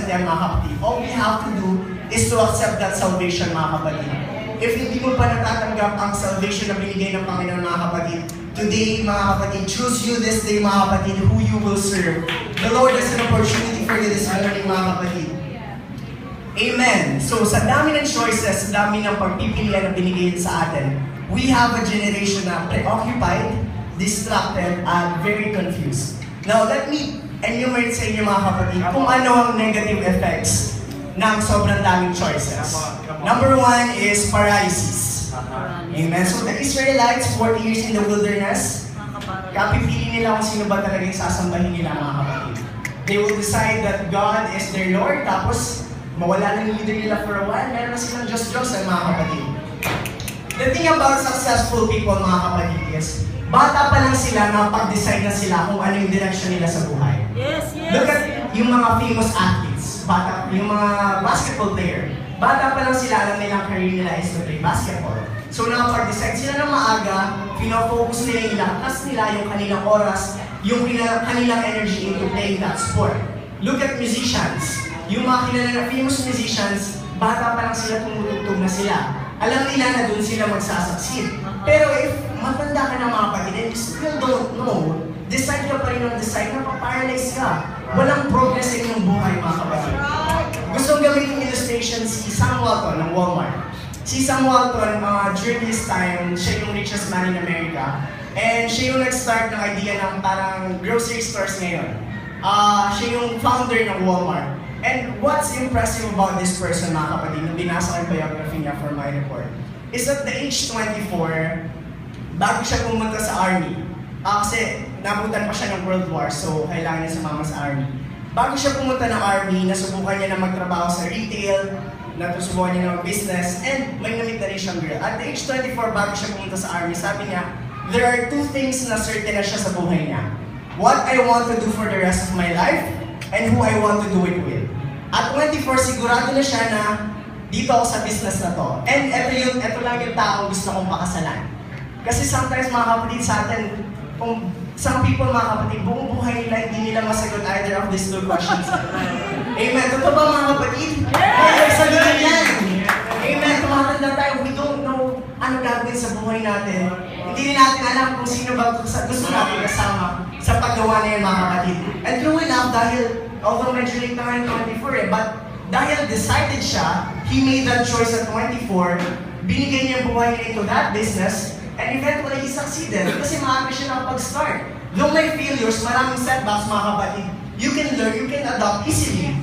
yan mga kapatid. All we have to do is to accept that salvation mga kapatid. If hindi mo pa natatanggap ang salvation na binigay ng Panginoon mga kapatid, today mga kapatid, choose you this day mga kapatid who you will serve. The Lord has an opportunity for you this morning mga kapatid. Amen. So sa dami ng choices, sa dami ng pagpipilian na binigay sa atin, we have a generation na preoccupied, distracted, and very confused. Now let me enumerate sa inyo mga kapatid kung ano ang negative effects ng sobrang daming choices. Number one is paralysis. Amen. So the Israelites, 40 years in the wilderness, kapipili nila kung sino ba talaga yung sasambahin nila mga kapatid. They will decide that God is their Lord, tapos mawala ng leader nila for a while, meron na silang Diyos mga kapatid. The thing about successful people mga kapatid is, bata pa lang sila na pag-decide na sila kung ano yung direction nila sa buhay. Yes, yes. Look at yung mga famous athletes, yung mga basketball player. Bata pa lang sila, alam nilang career nila is to play basketball. So nakapag-decide sila ng maaga, pinafocus nila yung lakas nila, yung kanilang oras, yung kanilang energy into playing that sport. Look at musicians. Yung mga kilala na famous musicians, bata pa lang sila, tumutugtog na sila. Alam nila na doon sila magsasucceed. Pero if matanda ka na mga kapatid and you still don't know, decide ka pa rin ng decide na pa-paralyze ka. Walang progress sa inyong buhay mga kapatid. Gustong gamitin illustration si Sam Walton ng Walmart. Si Sam Walton, during his time, siya yung richest man in America. And siya yung nag-start ng idea ng parang grocery stores ngayon. Siya yung founder ng Walmart. And what's impressive about this person, mga kapatid, nung binasa ko yung biography niya for my report, is at the age 24, bago siya pumunta sa army, kasi nabutan pa siya ng World War, so kailangan niya sumama sa army. Bago siya pumunta ng army, nasubukan niya na magtrabaho sa retail, natusubukan niya ng business, and may namit na rin siyang girl. At the age 24, bago siya pumunta sa army, sabi niya, there are two things na certain na siya sa buhay niya. What I want to do for the rest of my life, and who I want to do it with. At 24, sigurado na siya na dito ako sa business na to. And ito lang yung taong gusto kong pakasalan. Kasi sometimes mga kapatid sa atin, kung some people mga kapatid, buong buhay nila, hindi nila masagot either of these two questions. Amen. Totoo ba mga kapatid? Yes! Sagutin yan! Amen. Tumatanda tayo, we don't know ano gagawin sa buhay natin. Hindi rin natin alam kung sino ba gusto natin kasama sa paggawa na yan mga kapatid. And true enough, dahil although medyo late na ngayon 24 but dahil decided siya, he made that choice at 24, binigay niya ang buhay niya into that business, and eventually he succeeded kasi maaga siya nakapag-start. Though may failures, maraming setbacks mga kapatid, you can learn, you can adopt easily.